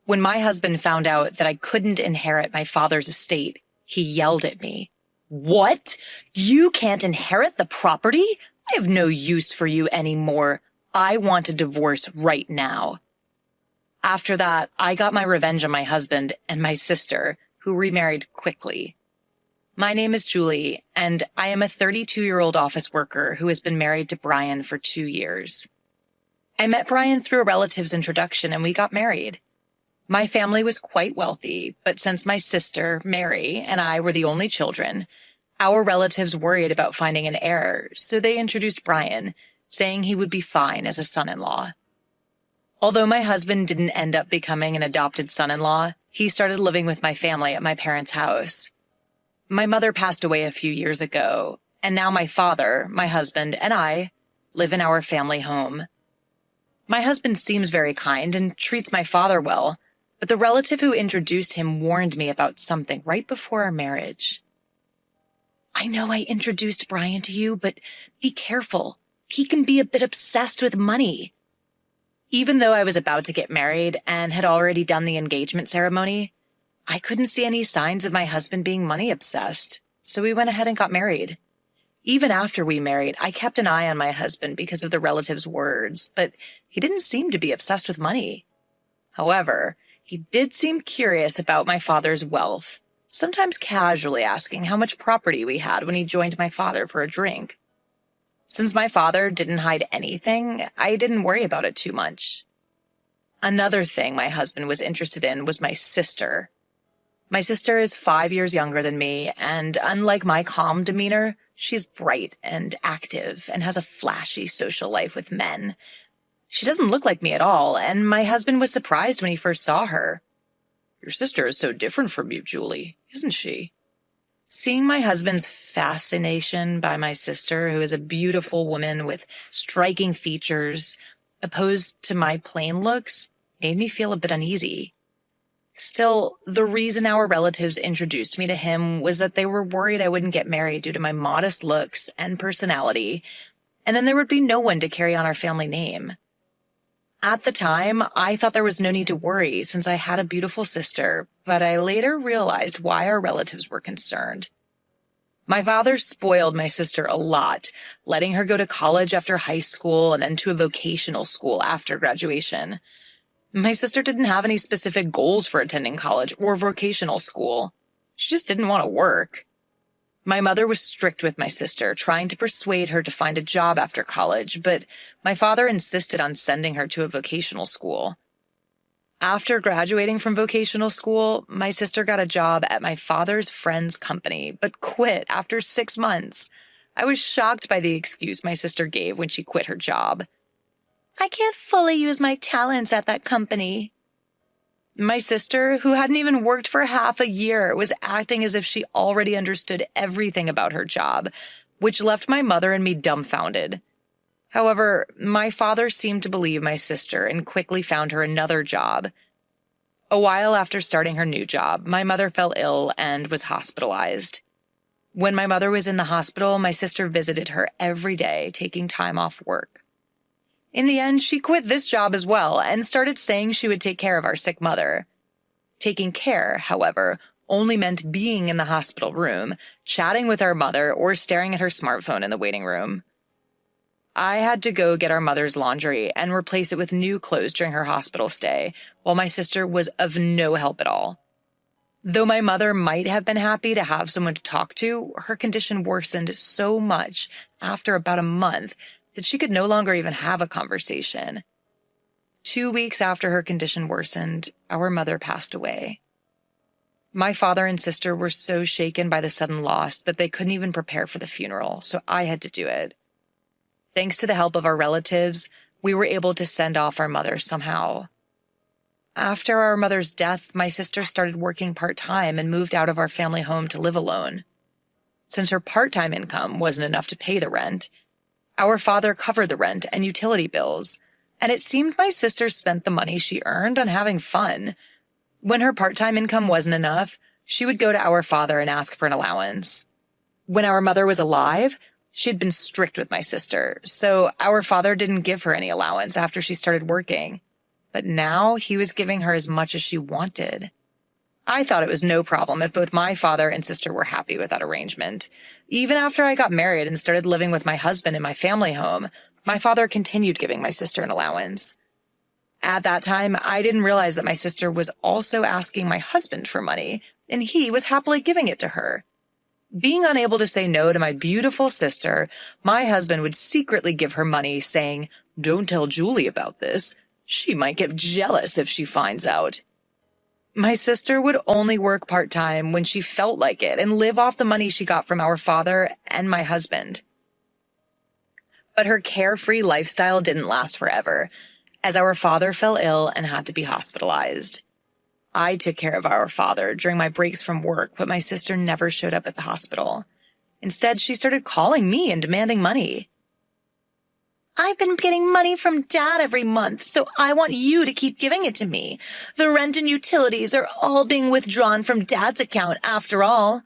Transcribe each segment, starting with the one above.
When my husband found out that I couldn't inherit my father's estate, he yelled at me. "What? You can't inherit the property? I have no use for you anymore. I want a divorce right now." After that, I got my revenge on my husband and my sister, who remarried quickly. My name is Julie, and I am a 32-year-old office worker who has been married to Brian for 2 years. I met Brian through a relative's introduction, and we got married. My family was quite wealthy, but since my sister, Mary, and I were the only children, our relatives worried about finding an heir, so they introduced Brian, saying he would be fine as a son-in-law. Although my husband didn't end up becoming an adopted son-in-law, he started living with my family at my parents' house. My mother passed away a few years ago, and now my father, my husband, and I live in our family home. My husband seems very kind and treats my father well, but the relative who introduced him warned me about something right before our marriage. "I know I introduced Brian to you, but be careful. He can be a bit obsessed with money." Even though I was about to get married and had already done the engagement ceremony, I couldn't see any signs of my husband being money obsessed, so we went ahead and got married. Even after we married, I kept an eye on my husband because of the relative's words, but he didn't seem to be obsessed with money. However, he did seem curious about my father's wealth, sometimes casually asking how much property we had when he joined my father for a drink. Since my father didn't hide anything, I didn't worry about it too much. Another thing my husband was interested in was my sister. My sister is 5 years younger than me, and unlike my calm demeanor, she's bright and active and has a flashy social life with men. She doesn't look like me at all, and my husband was surprised when he first saw her. "Your sister is so different from you, Julie, isn't she?" Seeing my husband's fascination by my sister, who is a beautiful woman with striking features, opposed to my plain looks, made me feel a bit uneasy. Still, the reason our relatives introduced me to him was that they were worried I wouldn't get married due to my modest looks and personality, and then there would be no one to carry on our family name. At the time, I thought there was no need to worry since I had a beautiful sister, but I later realized why our relatives were concerned. My father spoiled my sister a lot, letting her go to college after high school and then to a vocational school after graduation. My sister didn't have any specific goals for attending college or vocational school. She just didn't want to work. My mother was strict with my sister, trying to persuade her to find a job after college, but my father insisted on sending her to a vocational school. After graduating from vocational school, my sister got a job at my father's friend's company, but quit after 6 months. I was shocked by the excuse my sister gave when she quit her job. "I can't fully use my talents at that company." My sister, who hadn't even worked for half a year, was acting as if she already understood everything about her job, which left my mother and me dumbfounded. However, my father seemed to believe my sister and quickly found her another job. A while after starting her new job, my mother fell ill and was hospitalized. When my mother was in the hospital, my sister visited her every day, taking time off work. In the end, she quit this job as well and started saying she would take care of our sick mother. Taking care, however, only meant being in the hospital room, chatting with our mother, or staring at her smartphone in the waiting room. I had to go get our mother's laundry and replace it with new clothes during her hospital stay, while my sister was of no help at all. Though my mother might have been happy to have someone to talk to, her condition worsened so much after about a month that she could no longer even have a conversation. 2 weeks after her condition worsened, our mother passed away. My father and sister were so shaken by the sudden loss that they couldn't even prepare for the funeral, so I had to do it. Thanks to the help of our relatives, we were able to send off our mother somehow. After our mother's death, my sister started working part-time and moved out of our family home to live alone. Since her part-time income wasn't enough to pay the rent, our father covered the rent and utility bills, and it seemed my sister spent the money she earned on having fun. When her part-time income wasn't enough, she would go to our father and ask for an allowance. When our mother was alive, she had been strict with my sister, so our father didn't give her any allowance after she started working. But now he was giving her as much as she wanted. I thought it was no problem if both my father and sister were happy with that arrangement. Even after I got married and started living with my husband in my family home, my father continued giving my sister an allowance. At that time, I didn't realize that my sister was also asking my husband for money, and he was happily giving it to her. Being unable to say no to my beautiful sister, my husband would secretly give her money, saying, "Don't tell Julie about this. She might get jealous if she finds out." My sister would only work part-time when she felt like it and live off the money she got from our father and my husband. But her carefree lifestyle didn't last forever, as our father fell ill and had to be hospitalized. I took care of our father during my breaks from work, but my sister never showed up at the hospital. Instead, she started calling me and demanding money. "I've been getting money from Dad every month, so I want you to keep giving it to me. The rent and utilities are all being withdrawn from Dad's account after all."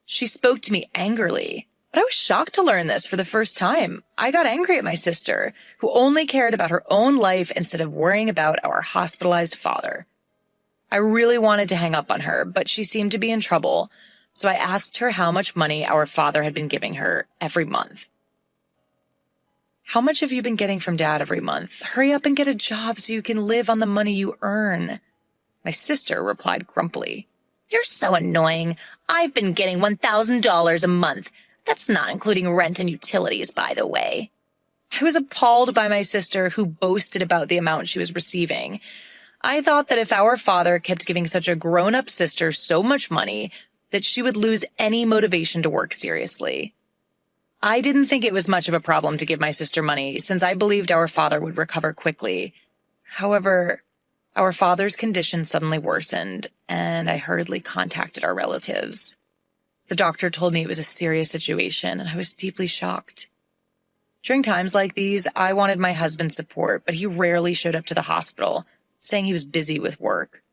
She spoke to me angrily, but I was shocked to learn this for the first time. I got angry at my sister, who only cared about her own life instead of worrying about our hospitalized father. I really wanted to hang up on her, but she seemed to be in trouble, so I asked her how much money our father had been giving her every month. "How much have you been getting from Dad every month? Hurry up and get a job so you can live on the money you earn." My sister replied grumpily. "You're so annoying. I've been getting $1,000 a month. That's not including rent and utilities, by the way." I was appalled by my sister, who boasted about the amount she was receiving. I thought that if our father kept giving such a grown-up sister so much money, that she would lose any motivation to work seriously. I didn't think it was much of a problem to give my sister money, since I believed our father would recover quickly. However, our father's condition suddenly worsened, and I hurriedly contacted our relatives. The doctor told me it was a serious situation, and I was deeply shocked. During times like these, I wanted my husband's support, but he rarely showed up to the hospital, saying he was busy with work.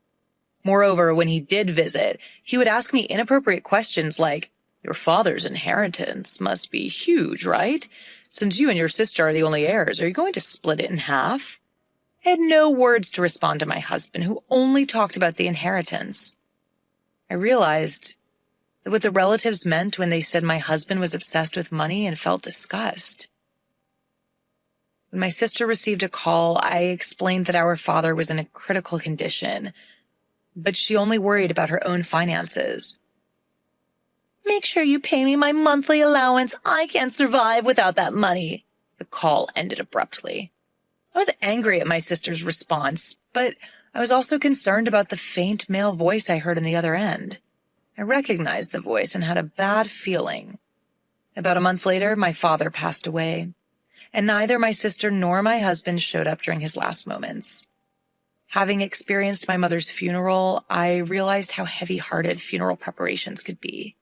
Moreover, when he did visit, he would ask me inappropriate questions like, "Your father's inheritance must be huge, right? Since you and your sister are the only heirs, are you going to split it in half?" I had no words to respond to my husband, who only talked about the inheritance. I realized that what the relatives meant when they said my husband was obsessed with money and felt disgust. When my sister received a call, I explained that our father was in a critical condition, but she only worried about her own finances. "Make sure you pay me my monthly allowance. I can't survive without that money." The call ended abruptly. I was angry at my sister's response, but I was also concerned about the faint male voice I heard on the other end. I recognized the voice and had a bad feeling. About a month later, my father passed away, and neither my sister nor my husband showed up during his last moments. Having experienced my mother's funeral, I realized how heavy-hearted funeral preparations could be.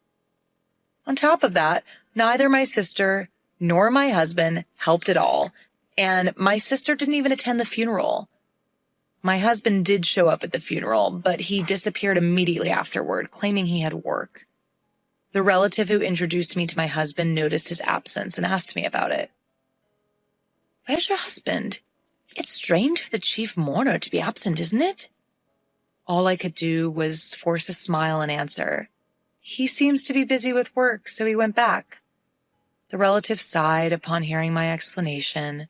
On top of that, neither my sister nor my husband helped at all, and my sister didn't even attend the funeral. My husband did show up at the funeral, but he disappeared immediately afterward, claiming he had work. The relative who introduced me to my husband noticed his absence and asked me about it. "Where's your husband? It's strange for the chief mourner to be absent, isn't it?" All I could do was force a smile and answer, "He seems to be busy with work, so he went back." The relative sighed upon hearing my explanation,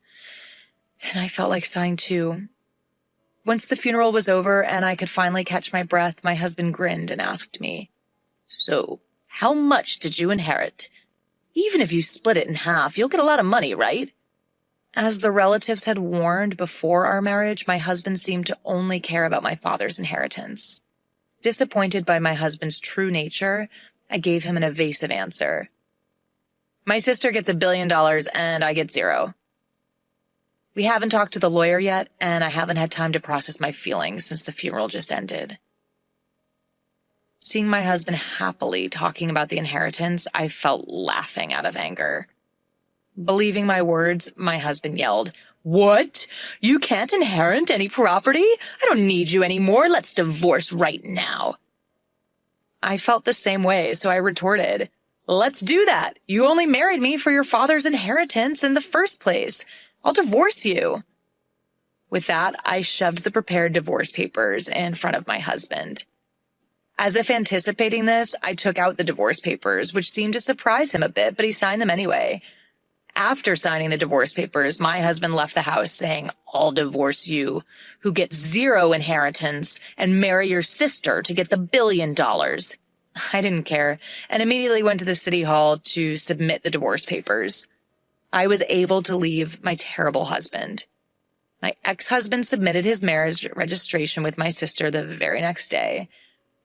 and I felt like sighing too. Once the funeral was over and I could finally catch my breath, my husband grinned and asked me, "So, how much did you inherit? Even if you split it in half, you'll get a lot of money, right?" As the relatives had warned before our marriage, my husband seemed to only care about my father's inheritance. Disappointed by my husband's true nature, I gave him an evasive answer. "My sister gets $1 billion and I get 0. We haven't talked to the lawyer yet, and I haven't had time to process my feelings since the funeral just ended." Seeing my husband happily talking about the inheritance, I felt laughing out of anger. Believing my words, my husband yelled, "What? You can't inherit any property? I don't need you anymore. Let's divorce right now." I felt the same way, so I retorted, "Let's do that. You only married me for your father's inheritance in the first place. I'll divorce you." With that, I shoved the prepared divorce papers in front of my husband. As if anticipating this, I took out the divorce papers, which seemed to surprise him a bit, but he signed them anyway. After signing the divorce papers, my husband left the house saying, "I'll divorce you, who gets 0 inheritance, and marry your sister to get the $1 billion." I didn't care, and immediately went to the city hall to submit the divorce papers. I was able to leave my terrible husband. My ex-husband submitted his marriage registration with my sister the very next day.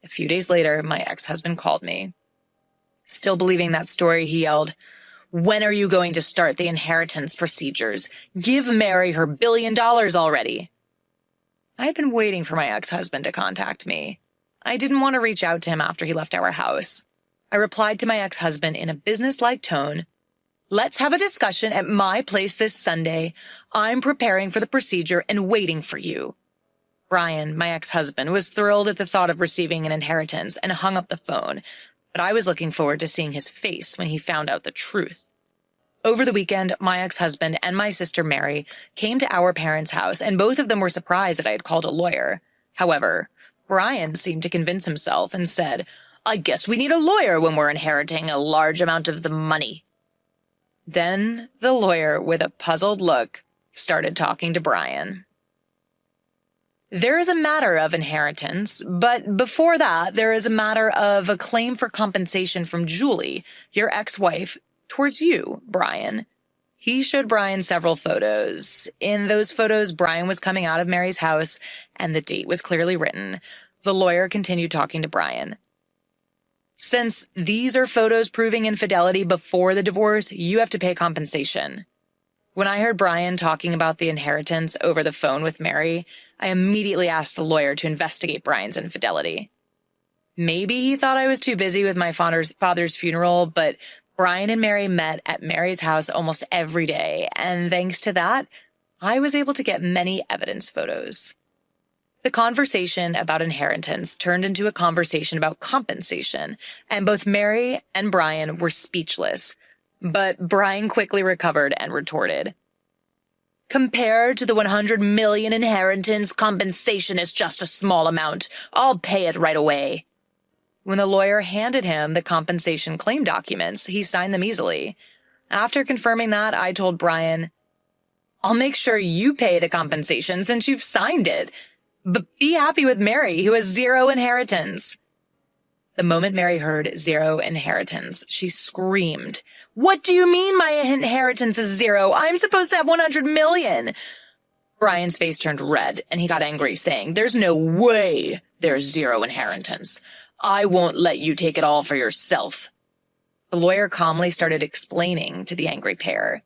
A few days later, my ex-husband called me. Still believing that story, he yelled, "When are you going to start the inheritance procedures? Give Mary her $1 billion already." I had been waiting for my ex-husband to contact me. I didn't want to reach out to him after he left our house. I replied to my ex-husband in a business-like tone, "Let's have a discussion at my place this Sunday. I'm preparing for the procedure and waiting for you." Brian, my ex-husband, was thrilled at the thought of receiving an inheritance and hung up the phone, but I was looking forward to seeing his face when he found out the truth. Over the weekend, my ex-husband and my sister Mary came to our parents' house, and both of them were surprised that I had called a lawyer. However, Brian seemed to convince himself and said, "I guess we need a lawyer when we're inheriting a large amount of the money." Then the lawyer, with a puzzled look, started talking to Brian. There is a matter of inheritance, but before that, there is a matter of a claim for compensation from Julie, your ex-wife, towards you, Brian. He showed Brian several photos. In those photos, Brian was coming out of Mary's house, and the date was clearly written. The lawyer continued talking to Brian. "Since these are photos proving infidelity before the divorce, you have to pay compensation." When I heard Brian talking about the inheritance over the phone with Mary, I immediately asked the lawyer to investigate Brian's infidelity. Maybe he thought I was too busy with my father's funeral, but Brian and Mary met at Mary's house almost every day, and thanks to that, I was able to get many evidence photos. The conversation about inheritance turned into a conversation about compensation, and both Mary and Brian were speechless. But Brian quickly recovered and retorted, "Compared to the 100 million inheritance, compensation is just a small amount. I'll pay it right away." When the lawyer handed him the compensation claim documents, he signed them easily. After confirming that, I told Brian, "I'll make sure you pay the compensation since you've signed it. But be happy with Mary, who has 0 inheritance." The moment Mary heard 0 inheritance, she screamed, "What do you mean my inheritance is 0? I'm supposed to have 100 million. Brian's face turned red, and he got angry, saying, "There's no way there's 0 inheritance. I won't let you take it all for yourself." The lawyer calmly started explaining to the angry pair.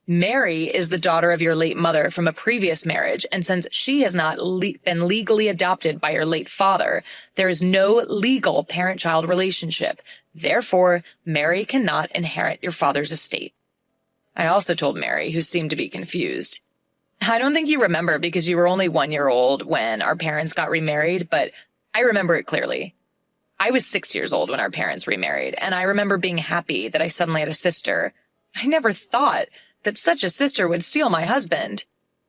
"Mary is the daughter of your late mother from a previous marriage, and since she has not been legally adopted by your late father, there is no legal parent-child relationship. Therefore, Mary cannot inherit your father's estate." I also told Mary, who seemed to be confused, "I don't think you remember because you were only 1 year old when our parents got remarried, but I remember it clearly. I was 6 years old when our parents remarried, and I remember being happy that I suddenly had a sister. I never thought that such a sister would steal my husband."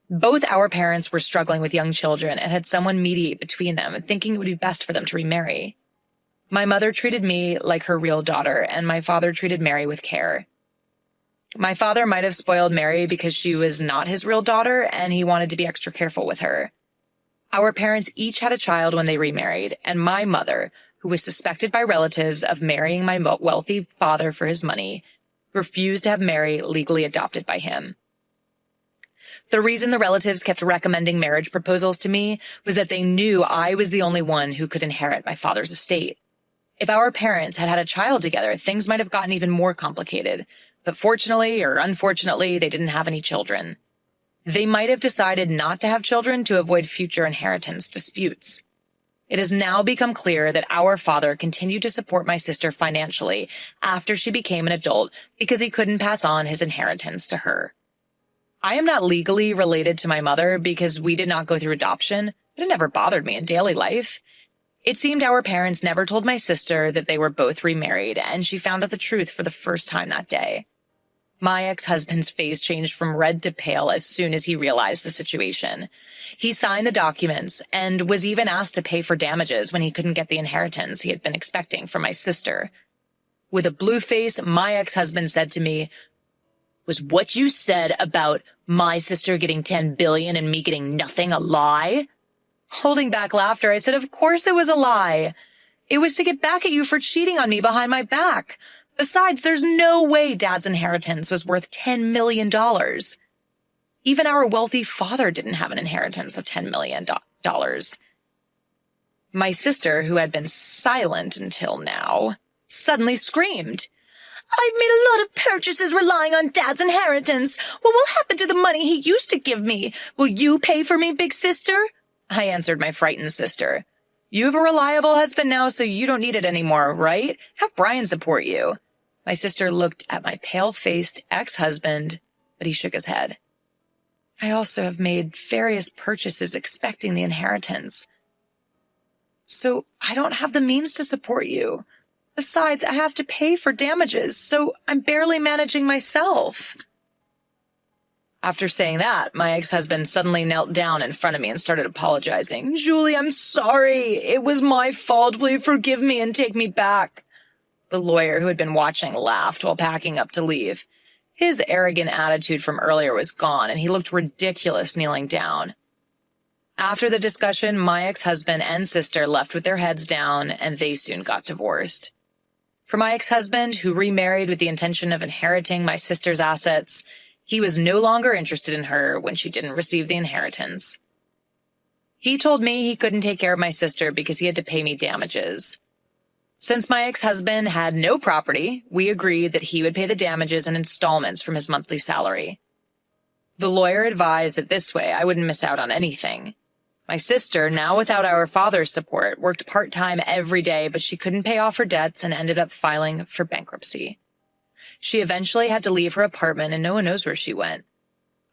Both our parents were struggling with young children and had someone mediate between them, thinking it would be best for them to remarry. My mother treated me like her real daughter, and my father treated Mary with care. My father might have spoiled Mary because she was not his real daughter, and he wanted to be extra careful with her. Our parents each had a child when they remarried, and my mother, who was suspected by relatives of marrying my wealthy father for his money, refused to have Mary legally adopted by him. The reason the relatives kept recommending marriage proposals to me was that they knew I was the only one who could inherit my father's estate. If our parents had had a child together, things might have gotten even more complicated, but fortunately or unfortunately, they didn't have any children. They might have decided not to have children to avoid future inheritance disputes. It has now become clear that our father continued to support my sister financially after she became an adult because he couldn't pass on his inheritance to her. I am not legally related to my mother because we did not go through adoption, but it never bothered me in daily life. It seemed our parents never told my sister that they were both remarried, and she found out the truth for the first time that day. My ex-husband's face changed from red to pale as soon as he realized the situation. He signed the documents and was even asked to pay for damages when he couldn't get the inheritance he had been expecting from my sister. With a blue face, my ex-husband said to me, "Was what you said about my sister getting $10 billion and me getting nothing a lie?" Holding back laughter, I said, "Of course it was a lie. It was to get back at you for cheating on me behind my back. Besides, there's no way Dad's inheritance was worth $10 million. Even our wealthy father didn't have an inheritance of $10 million. My sister, who had been silent until now, suddenly screamed, "I've made a lot of purchases relying on Dad's inheritance. What will happen to the money he used to give me? Will you pay for me, big sister?" I answered my frightened sister. "You have a reliable husband now, so you don't need it anymore, right? Have Brian support you." My sister looked at my pale-faced ex-husband, but he shook his head. "I also have made various purchases expecting the inheritance. So I don't have the means to support you. Besides, I have to pay for damages, so I'm barely managing myself." After saying that, my ex-husband suddenly knelt down in front of me and started apologizing. "Julie, I'm sorry. It was my fault. Will you forgive me and take me back?" The lawyer, who had been watching, laughed while packing up to leave. His arrogant attitude from earlier was gone, and he looked ridiculous kneeling down. After the discussion, my ex-husband and sister left with their heads down, and they soon got divorced. For my ex-husband, who remarried with the intention of inheriting my sister's assets, he was no longer interested in her when she didn't receive the inheritance. He told me he couldn't take care of my sister because he had to pay me damages. Since my ex-husband had no property, we agreed that he would pay the damages in installments from his monthly salary. The lawyer advised that this way I wouldn't miss out on anything. My sister, now without our father's support, worked part-time every day, but she couldn't pay off her debts and ended up filing for bankruptcy. She eventually had to leave her apartment, and no one knows where she went.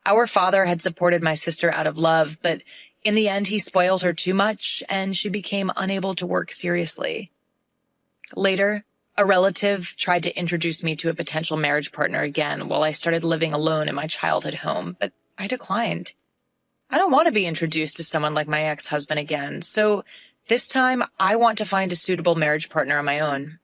Our father had supported my sister out of love, but in the end he spoiled her too much, and she became unable to work seriously. Later, a relative tried to introduce me to a potential marriage partner again while I started living alone in my childhood home, but I declined. I don't want to be introduced to someone like my ex-husband again, so this time I want to find a suitable marriage partner on my own.